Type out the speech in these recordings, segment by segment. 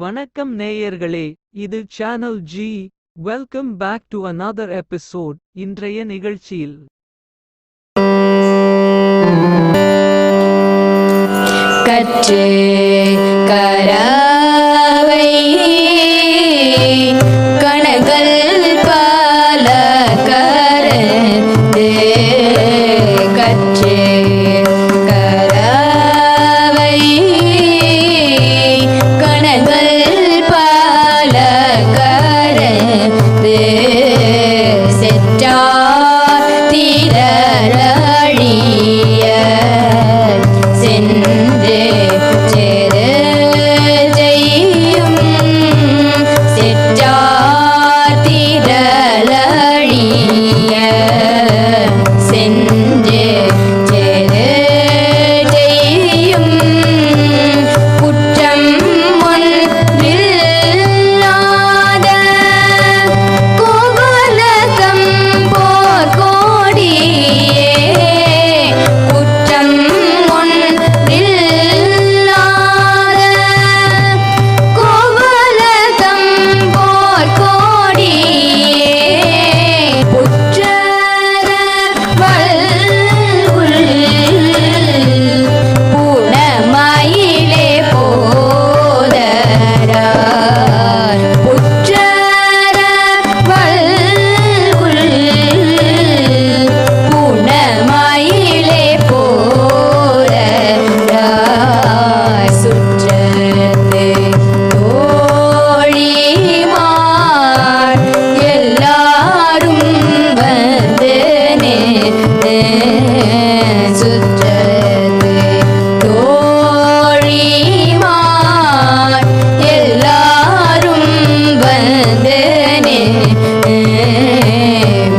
வணக்கம் நேயர்களே, இது channel G. Welcome back to another episode. இன்றைய நிகழ்ச்சியில் கற்று கரவை கணங்கள் பல கரந்து கற்று கரவை கணங்கள் பல கரந்து செற்றார் திரழிய சென்று செரு செய்யும் செற்றார் திரழிய சென்று செரு செய்யும் குற்றம் ஒன்றில்லாத கோவலகம் போர் கோடியே குற்றம் ஒன்றில்லாத கோவலகம் போர் கோடியே புற்றர வல்குல் பூணமயிலே போதரார் புற்றர வல்குல் பூணமயிலே போதரார் சுற்றத்து தோழிமார் எல்லாரும் வந்து சுற்றத்து தோழிமார் எல்லாரும் வந்து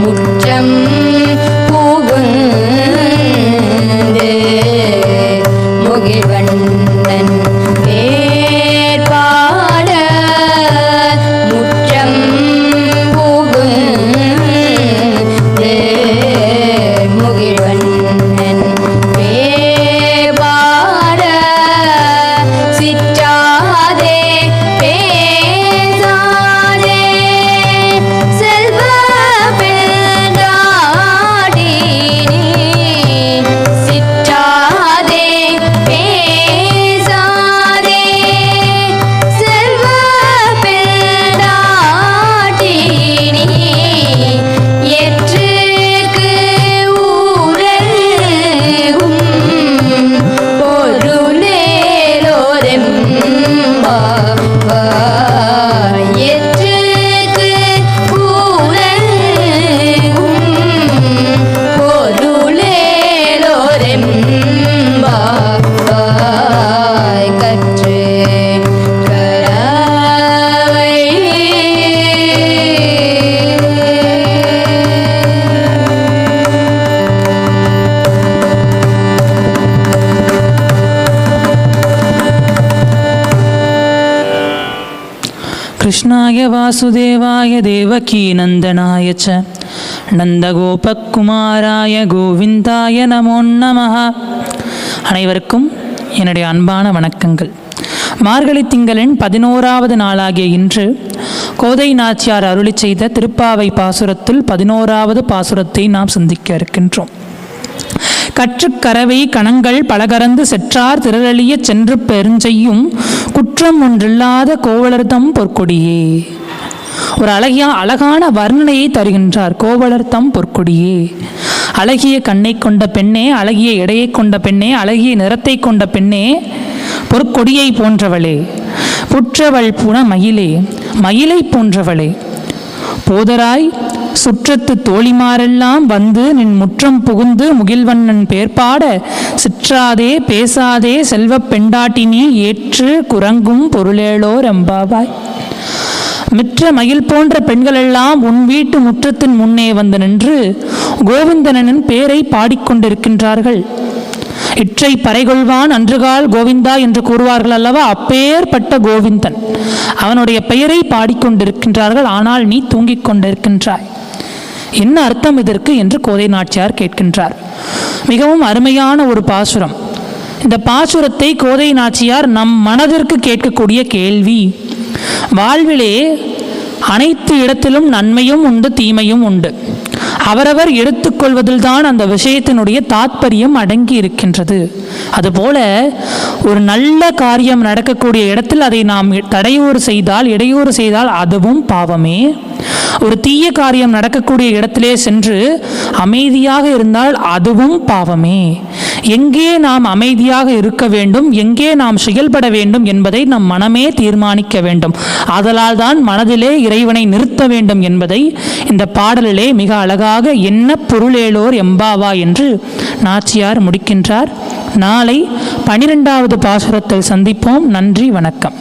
முற்றம் புகுந்து முகில்வண்ணன் பேர் பாட முற்றம் புகுந்து முகில்வண்ணன் பேர் பாட சிற்றாதே பேசாதே செல்வ பெண்டாடி சிற்றாதே பேசாதே செல்வ பெண்டாடி ஏற்றுக்கு ஊரகும் பொருளேலோரெம்பாவாய் ஏற்றுக்கு ஊரகும் பொருளேலோரெம்பாவாய் கற்று கரவை कृष्णाय वासुदेवाय देवकीनन्दनाय च நந்தகோபகுமாராய கோவிந்தாய நமோ நமः. அனைவருக்கும் என்னுடைய அன்பான வணக்கங்கள். மார்கழி திங்களின் 11வது நாளாகிய இன்று கோதை நாச்சியார் அருளிச் செய்த திருப்பாவை பாசுரத்தில் 11வது பாசுரத்தை நாம் சிந்திக்க இருக்கின்றோம். கற்றுக்கரவை கணங்கள் பலகரந்து செற்றார் திரளிய சென்று பெருஞ்செய்யும் குற்றம் ஒன்றில்லாத கோவலர்தம் பொற்கொடியே. ஒரு அழகான வர்ணனையை தருகின்றார். கோவலர்தம் பொற்கொடியே, அழகிய கண்ணை கொண்ட பெண்ணே, அழகிய எடையை கொண்ட பெண்ணே, அழகிய நிறத்தை கொண்ட பெண்ணே, பொற்கொடியை போன்றவளே, புற்றவள் புன மயிலே, மயிலை போன்றவளே, போதராய் சுற்றத்து தோழிமாரெல்லாம் வந்து நின் முற்றம் புகுந்து முகில்வண்ணன் பேர்பாட சிற்றாதே பேசாதே செல்வப் பெண்டாட்டினி ஏற்று குரங்கும் பொருளேளோர் எம்பாவாய். மிற்ற மயில் போன்ற பெண்களெல்லாம் உன் வீட்டு முற்றத்தின் முன்னே வந்து நின்று கோவிந்தனின் பேரை பாடிக்கொண்டிருக்கின்றார்கள். இற்றை பறைகொள்வான் அன்றுகால் கோவிந்தா என்று கூறுவார்கள் அல்லவா, அப்பேற்பட்ட கோவிந்தன் அவனுடைய பெயரை பாடிக்கொண்டிருக்கின்றார்கள். ஆனால் நீ தூங்கிக் கொண்டிருக்கின்றாய். என்ன அர்த்தம் இதற்கு என்று கோதை நாச்சியார் கேட்கின்றார். மிகவும் அருமையான ஒரு பாசுரம். இந்த பாசுரத்தை கோதை நாச்சியார் நம் மனதிற்கு கேட்கக்கூடிய கேள்வி. வாழ்விலே அனைத்து இடத்திலும் நன்மையும் உண்டு, தீமையும் உண்டு. அவரவர் எடுத்துக்கொள்வதில்தான் அந்த விஷயத்தினுடைய தாத்பரியம் அடங்கி இருக்கின்றது. அதுபோல ஒரு நல்ல காரியம் நடக்கக்கூடிய இடத்தில் அதை நாம் இடையூறு செய்தால் அதுவும் பாவமே. ஒரு தீய காரியம் நடக்கக்கூடிய இடத்திலே சென்று அமைதியாக இருந்தால் அதுவும் பாவமே. எங்கே நாம் அமைதியாக இருக்க வேண்டும், எங்கே நாம் செயல்பட வேண்டும் என்பதை நம் மனமே தீர்மானிக்க வேண்டும். ஆதலால் தான் மனதிலே இறைவனை நிறுத்த வேண்டும் என்பதை இந்த பாடலிலே மிக அழகாக என்ன பொருளேலோர் எம்பாவா என்று நாச்சியார் முடிக்கின்றார். நாளை 12வது பாசுரத்தில் சந்திப்போம். நன்றி, வணக்கம்.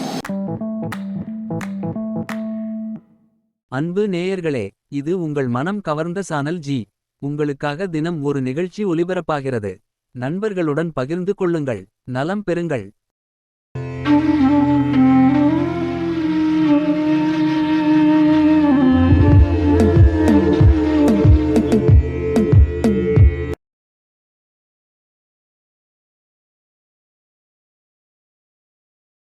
அன்பு நேயர்களே, இது உங்கள் மனம் கவர்ந்த சேனல் ஜி. உங்களுக்காக தினம் ஒரு நிகழ்ச்சி ஒளிபரப்பாகிறது. நண்பர்களுடன் பகிர்ந்து கொள்ளுங்கள். நலம் பெறுங்கள்.